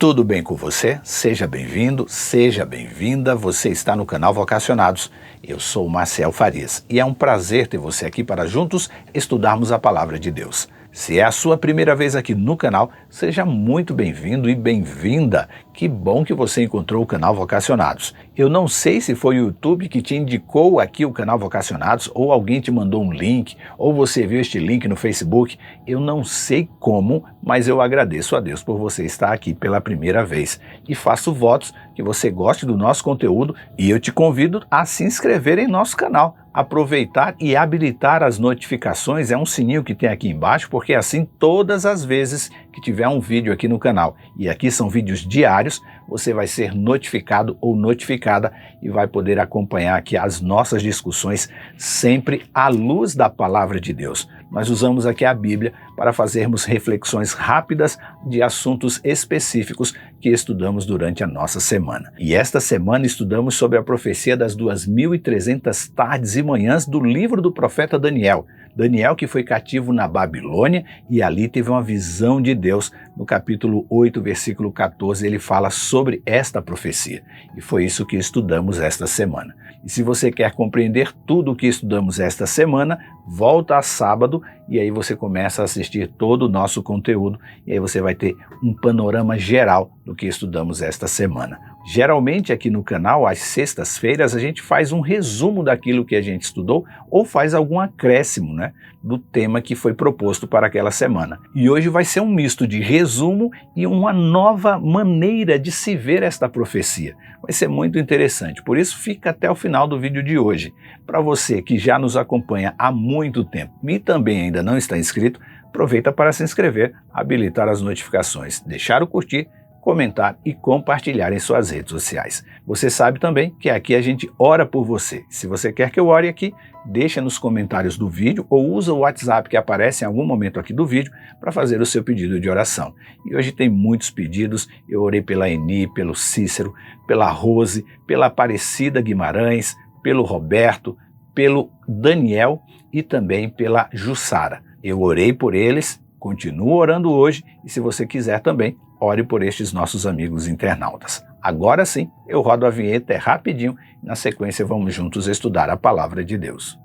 Tudo bem com você? Seja bem-vindo, seja bem-vinda. Você está no canal Vocacionados. Eu sou Marcel Farias e é um prazer ter você aqui para juntos estudarmos a Palavra de Deus. Se é a sua primeira vez aqui no canal, seja muito bem-vindo e bem-vinda. Que bom que você encontrou o canal Vocacionados. Eu não sei se foi o YouTube que te indicou aqui o canal Vocacionados, ou alguém te mandou um link, ou você viu este link no Facebook. Eu não sei como, mas eu agradeço a Deus por você estar aqui pela primeira vez. E faço votos que você goste do nosso conteúdo e eu te convido a se inscrever em nosso canal. Aproveitar e habilitar as notificações, é um sininho que tem aqui embaixo, porque assim todas as vezes que tiver um vídeo aqui no canal, e aqui são vídeos diários, você vai ser notificado ou notificada e vai poder acompanhar aqui as nossas discussões sempre à luz da Palavra de Deus. Nós usamos aqui a Bíblia para fazermos reflexões rápidas de assuntos específicos que estudamos durante a nossa semana. E esta semana estudamos sobre a profecia das 2300 tardes e manhãs do livro do profeta Daniel. Daniel, que foi cativo na Babilônia e ali teve uma visão de Deus. No capítulo 8, versículo 14, ele fala sobre esta profecia. E foi isso que estudamos esta semana. E se você quer compreender tudo o que estudamos esta semana, volta a sábado e aí você começa a assistir todo o nosso conteúdo e aí você vai ter um panorama geral do que estudamos esta semana. Geralmente aqui no canal, às sextas-feiras, a gente faz um resumo daquilo que a gente estudou ou faz algum acréscimo, do tema que foi proposto para aquela semana. E hoje vai ser um misto de resumo e uma nova maneira de se ver esta profecia. Vai ser muito interessante, por isso fica até o final do vídeo de hoje. Para você que já nos acompanha há muito tempo e também ainda não está inscrito, aproveita para se inscrever, habilitar as notificações, deixar o curtir, comentar e compartilhar em suas redes sociais. Você sabe também que aqui a gente ora por você. Se você quer que eu ore aqui, deixa nos comentários do vídeo ou usa o WhatsApp que aparece em algum momento aqui do vídeo para fazer o seu pedido de oração. E hoje tem muitos pedidos. Eu orei pela Eni, pelo Cícero, pela Rose, pela Aparecida Guimarães, pelo Roberto, pelo Daniel e também pela Jussara. Eu orei por eles, continuo orando hoje e se você quiser também, ore por estes nossos amigos internautas. Agora sim, eu rodo a vinheta, é rapidinho, e na sequência vamos juntos estudar a Palavra de Deus.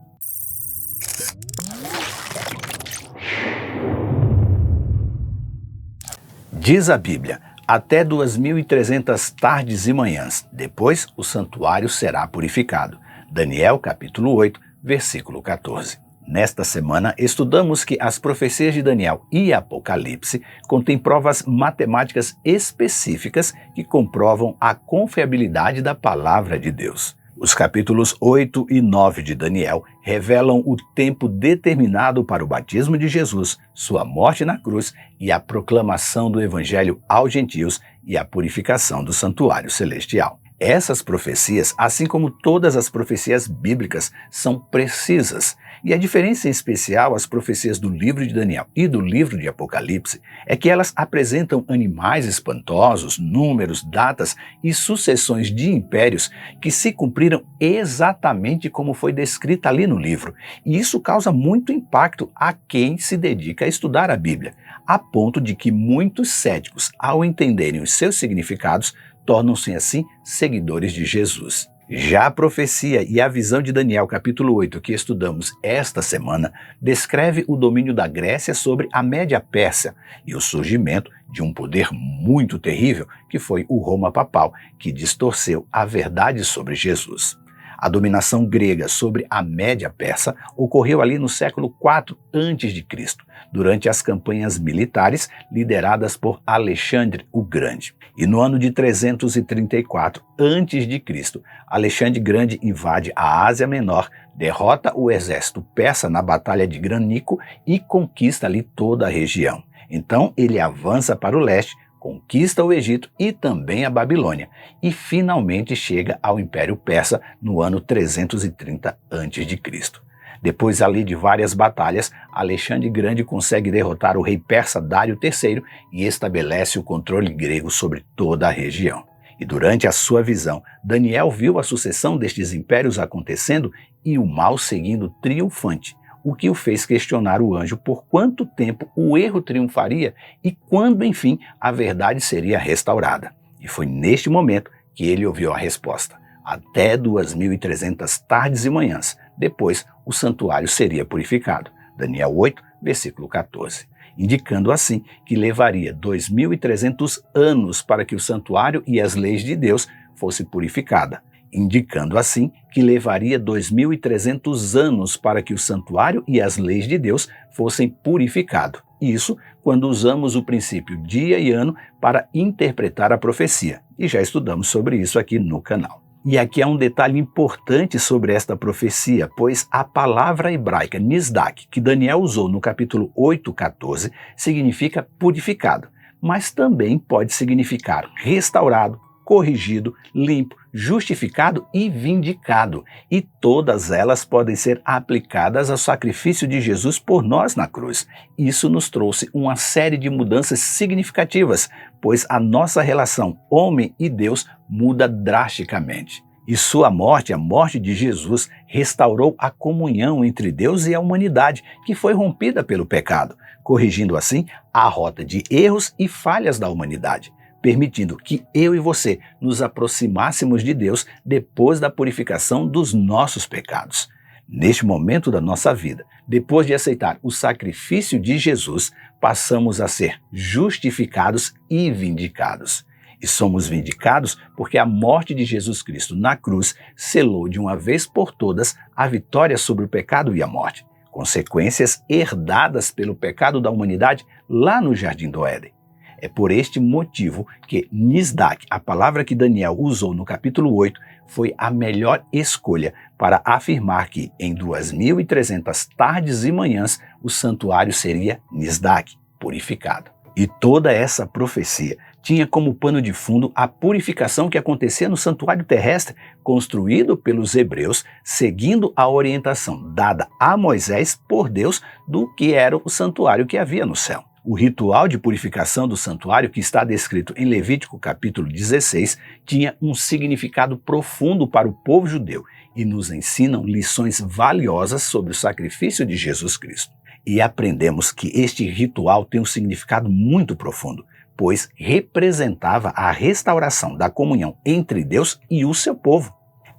Diz a Bíblia, até 2300 tardes e manhãs, depois o santuário será purificado. Daniel capítulo 8, versículo 14. Nesta semana, estudamos que as profecias de Daniel e Apocalipse contêm provas matemáticas específicas que comprovam a confiabilidade da Palavra de Deus. Os capítulos 8 e 9 de Daniel revelam o tempo determinado para o batismo de Jesus, sua morte na cruz e a proclamação do Evangelho aos gentios e a purificação do santuário celestial. Essas profecias, assim como todas as profecias bíblicas, são precisas. E a diferença em especial as profecias do livro de Daniel e do livro de Apocalipse é que elas apresentam animais espantosos, números, datas e sucessões de impérios que se cumpriram exatamente como foi descrita ali no livro. E isso causa muito impacto a quem se dedica a estudar a Bíblia, a ponto de que muitos céticos, ao entenderem os seus significados, tornam-se assim seguidores de Jesus. Já a profecia e a visão de Daniel capítulo 8 que estudamos esta semana descreve o domínio da Grécia sobre a Média Pérsia e o surgimento de um poder muito terrível que foi o Roma Papal, que distorceu a verdade sobre Jesus. A dominação grega sobre a Média Persa ocorreu ali no século IV a.C., durante as campanhas militares lideradas por Alexandre o Grande. E no ano de 334 a.C., Alexandre Grande invade a Ásia Menor, derrota o exército persa na Batalha de Granico e conquista ali toda a região. Então ele avança para o leste, conquista o Egito e também a Babilônia, e finalmente chega ao Império Persa no ano 330 a.C. Depois ali de várias batalhas, Alexandre Grande consegue derrotar o rei persa Dário III e estabelece o controle grego sobre toda a região. E durante a sua visão, Daniel viu a sucessão destes impérios acontecendo e o mal seguindo triunfante. o que o fez questionar o anjo por quanto tempo o erro triunfaria e quando, enfim, a verdade seria restaurada. E foi neste momento que ele ouviu a resposta: até 2.300 tardes e manhãs. Depois, o santuário seria purificado. Daniel 8, versículo 14. Indicando assim que levaria 2.300 anos para que o santuário e as leis de Deus fossem purificadas. Indicando assim que levaria 2.300 anos para que o santuário e as leis de Deus fossem purificados. Isso quando usamos o princípio dia e ano para interpretar a profecia. E já estudamos sobre isso aqui no canal. E aqui há um detalhe importante sobre esta profecia, pois a palavra hebraica nisdak, que Daniel usou no capítulo 8:14, significa purificado, mas também pode significar restaurado, corrigido, limpo, justificado e vindicado. E todas elas podem ser aplicadas ao sacrifício de Jesus por nós na cruz. Isso nos trouxe uma série de mudanças significativas, pois a nossa relação homem e Deus muda drasticamente. E sua morte, a morte de Jesus, restaurou a comunhão entre Deus e a humanidade, que foi rompida pelo pecado, corrigindo assim a rota de erros e falhas da humanidade, permitindo que eu e você nos aproximássemos de Deus depois da purificação dos nossos pecados. Neste momento da nossa vida, depois de aceitar o sacrifício de Jesus, passamos a ser justificados e vindicados. E somos vindicados porque a morte de Jesus Cristo na cruz selou de uma vez por todas a vitória sobre o pecado e a morte, consequências herdadas pelo pecado da humanidade lá no Jardim do Éden. É por este motivo que nisdak, a palavra que Daniel usou no capítulo 8, foi a melhor escolha para afirmar que em 2.300 tardes e manhãs o santuário seria nisdak, purificado. E toda essa profecia tinha como pano de fundo a purificação que acontecia no santuário terrestre, construído pelos hebreus, seguindo a orientação dada a Moisés por Deus do que era o santuário que havia no céu. O ritual de purificação do santuário, que está descrito em Levítico capítulo 16, tinha um significado profundo para o povo judeu e nos ensinam lições valiosas sobre o sacrifício de Jesus Cristo. E aprendemos que este ritual tem um significado muito profundo, pois representava a restauração da comunhão entre Deus e o seu povo.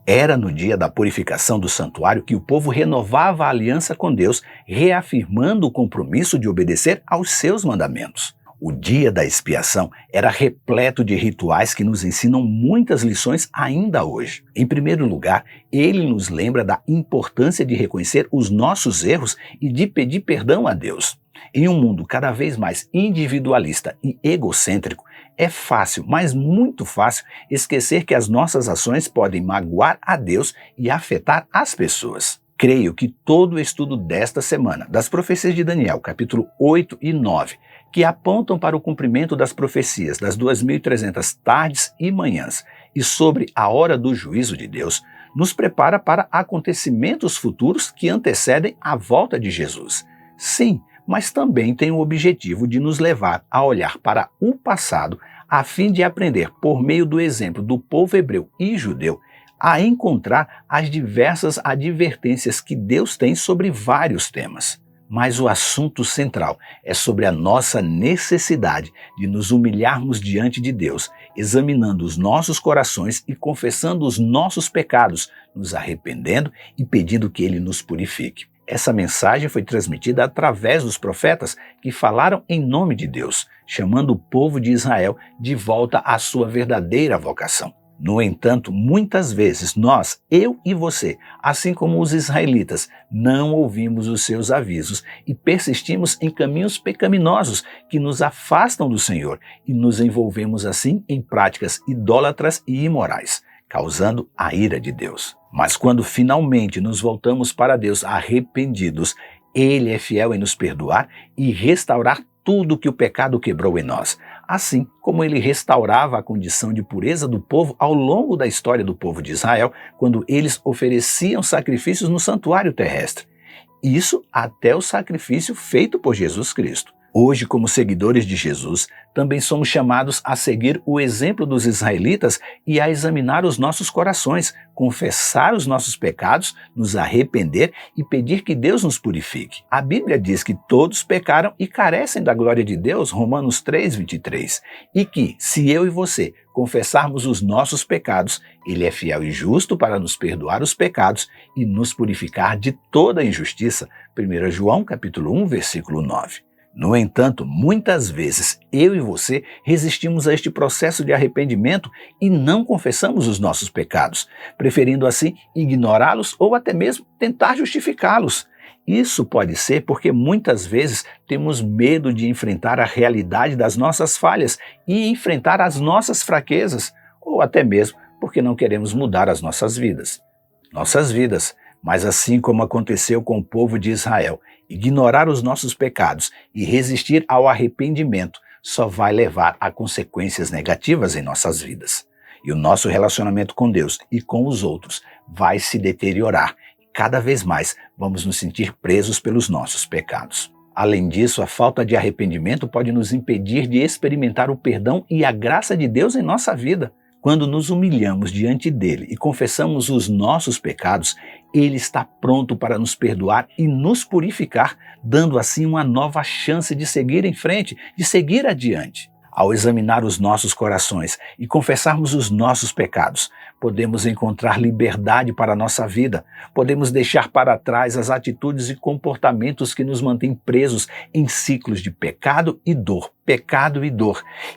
Era no dia da purificação do santuário que o povo renovava a aliança com Deus, reafirmando o compromisso de obedecer aos seus mandamentos. O dia da expiação era repleto de rituais que nos ensinam muitas lições ainda hoje. Em primeiro lugar, ele nos lembra da importância de reconhecer os nossos erros e de pedir perdão a Deus. Em um mundo cada vez mais individualista e egocêntrico, é fácil, mas muito fácil, esquecer que as nossas ações podem magoar a Deus e afetar as pessoas. Creio que todo o estudo desta semana, das profecias de Daniel, capítulo 8 e 9, que apontam para o cumprimento das profecias das 2.300 tardes e manhãs e sobre a hora do juízo de Deus, nos prepara para acontecimentos futuros que antecedem a volta de Jesus. Sim, mas também tem o objetivo de nos levar a olhar para o passado a fim de aprender, por meio do exemplo do povo hebreu e judeu, a encontrar as diversas advertências que Deus tem sobre vários temas. Mas o assunto central é sobre a nossa necessidade de nos humilharmos diante de Deus, examinando os nossos corações e confessando os nossos pecados, nos arrependendo e pedindo que Ele nos purifique. Essa mensagem foi transmitida através dos profetas que falaram em nome de Deus, chamando o povo de Israel de volta à sua verdadeira vocação. No entanto, muitas vezes nós, eu e você, assim como os israelitas, não ouvimos os seus avisos e persistimos em caminhos pecaminosos que nos afastam do Senhor e nos envolvemos assim em práticas idólatras e imorais, causando a ira de Deus. Mas quando finalmente nos voltamos para Deus arrependidos, Ele é fiel em nos perdoar e restaurar tudo que o pecado quebrou em nós, assim como Ele restaurava a condição de pureza do povo ao longo da história do povo de Israel, quando eles ofereciam sacrifícios no santuário terrestre. Isso até o sacrifício feito por Jesus Cristo. Hoje, como seguidores de Jesus, também somos chamados a seguir o exemplo dos israelitas e a examinar os nossos corações, confessar os nossos pecados, nos arrepender e pedir que Deus nos purifique. A Bíblia diz que todos pecaram e carecem da glória de Deus, Romanos 3:23, e que, se eu e você confessarmos os nossos pecados, Ele é fiel e justo para nos perdoar os pecados e nos purificar de toda injustiça, 1 João capítulo 1, versículo 9. No entanto, muitas vezes eu e você resistimos a este processo de arrependimento e não confessamos os nossos pecados, preferindo assim ignorá-los ou até mesmo tentar justificá-los. Isso pode ser porque muitas vezes temos medo de enfrentar a realidade das nossas falhas e enfrentar as nossas fraquezas, ou até mesmo porque não queremos mudar as nossas vidas. Mas assim como aconteceu com o povo de Israel, ignorar os nossos pecados e resistir ao arrependimento só vai levar a consequências negativas em nossas vidas. E o nosso relacionamento com Deus e com os outros vai se deteriorar. Cada vez mais vamos nos sentir presos pelos nossos pecados. Além disso, a falta de arrependimento pode nos impedir de experimentar o perdão e a graça de Deus em nossa vida. Quando nos humilhamos diante dele e confessamos os nossos pecados, ele está pronto para nos perdoar e nos purificar, dando assim uma nova chance de seguir em frente, de seguir adiante. Ao examinar os nossos corações e confessarmos os nossos pecados, podemos encontrar liberdade para a nossa vida, podemos deixar para trás as atitudes e comportamentos que nos mantêm presos em ciclos de pecado e dor,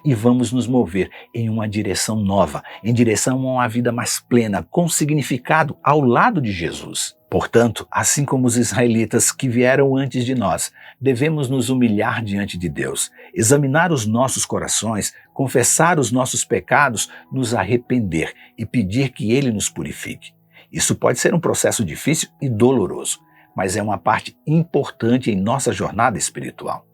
e vamos nos mover em uma direção nova, em direção a uma vida mais plena, com significado ao lado de Jesus. Portanto, assim como os israelitas que vieram antes de nós, devemos nos humilhar diante de Deus, examinar os nossos corações, confessar os nossos pecados, nos arrepender e pedir que Ele nos purifique. Isso pode ser um processo difícil e doloroso, mas é uma parte importante em nossa jornada espiritual.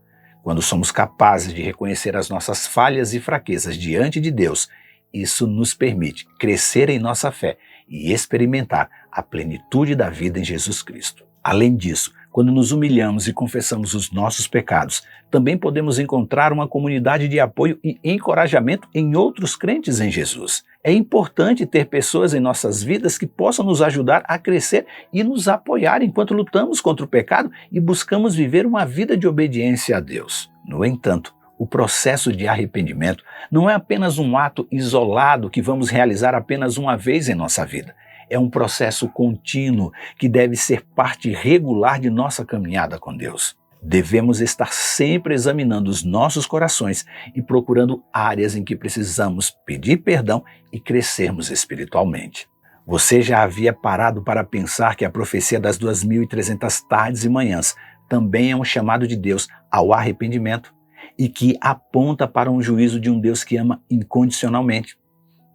Quando somos capazes de reconhecer as nossas falhas e fraquezas diante de Deus, isso nos permite crescer em nossa fé e experimentar a plenitude da vida em Jesus Cristo. Além disso, quando nos humilhamos e confessamos os nossos pecados, também podemos encontrar uma comunidade de apoio e encorajamento em outros crentes em Jesus. É importante ter pessoas em nossas vidas que possam nos ajudar a crescer e nos apoiar enquanto lutamos contra o pecado e buscamos viver uma vida de obediência a Deus. No entanto, o processo de arrependimento não é apenas um ato isolado que vamos realizar apenas uma vez em nossa vida. É um processo contínuo que deve ser parte regular de nossa caminhada com Deus. Devemos estar sempre examinando os nossos corações e procurando áreas em que precisamos pedir perdão e crescermos espiritualmente. Você já havia parado para pensar que a profecia das 2.300 tardes e manhãs também é um chamado de Deus ao arrependimento? E que aponta para um juízo de um Deus que ama incondicionalmente?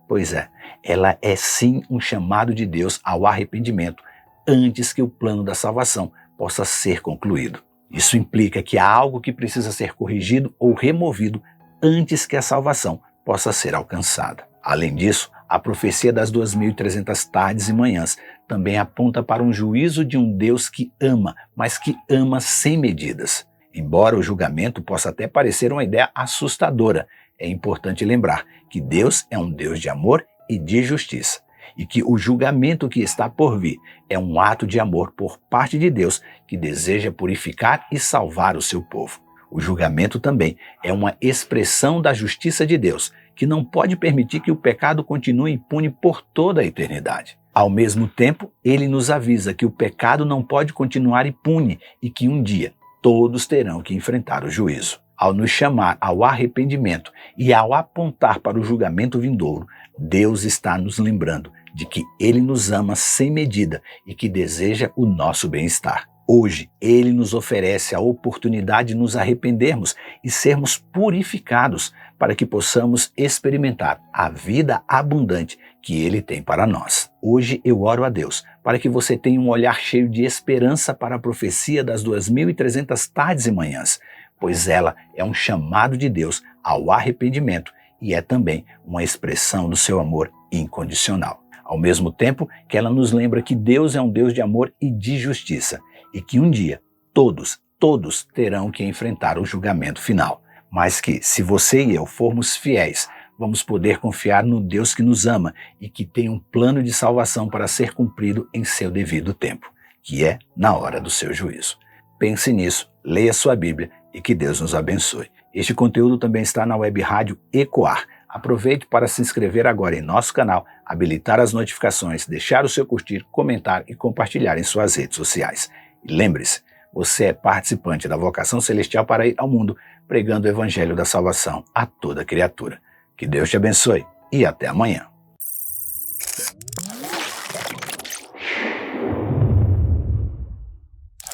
Pois é, ela é sim um chamado de Deus ao arrependimento antes que o plano da salvação possa ser concluído. Isso implica que há algo que precisa ser corrigido ou removido antes que a salvação possa ser alcançada. Além disso, a profecia das 2.300 tardes e manhãs também aponta para um juízo de um Deus que ama, mas que ama sem medidas. Embora o julgamento possa até parecer uma ideia assustadora, é importante lembrar que Deus é um Deus de amor e de justiça, e que o julgamento que está por vir é um ato de amor por parte de Deus que deseja purificar e salvar o seu povo. O julgamento também é uma expressão da justiça de Deus, que não pode permitir que o pecado continue impune por toda a eternidade. Ao mesmo tempo, ele nos avisa que o pecado não pode continuar impune e que um dia todos terão que enfrentar o juízo. Ao nos chamar ao arrependimento e ao apontar para o julgamento vindouro, Deus está nos lembrando de que Ele nos ama sem medida e que deseja o nosso bem-estar. Hoje, Ele nos oferece a oportunidade de nos arrependermos e sermos purificados para que possamos experimentar a vida abundante que Ele tem para nós. Hoje eu oro a Deus para que você tenha um olhar cheio de esperança para a profecia das 2.300 tardes e manhãs, pois ela é um chamado de Deus ao arrependimento e é também uma expressão do seu amor incondicional. Ao mesmo tempo que ela nos lembra que Deus é um Deus de amor e de justiça e que um dia todos, todos terão que enfrentar o julgamento final, mas que, se você e eu formos fiéis, vamos poder confiar no Deus que nos ama e que tem um plano de salvação para ser cumprido em seu devido tempo, que é na hora do seu juízo. Pense nisso, leia sua Bíblia e que Deus nos abençoe. Este conteúdo também está na web rádio Ecoar. Aproveite para se inscrever agora em nosso canal, habilitar as notificações, deixar o seu curtir, comentar e compartilhar em suas redes sociais. E lembre-se, você é participante da vocação celestial para ir ao mundo, pregando o evangelho da salvação a toda criatura. Que Deus te abençoe e até amanhã.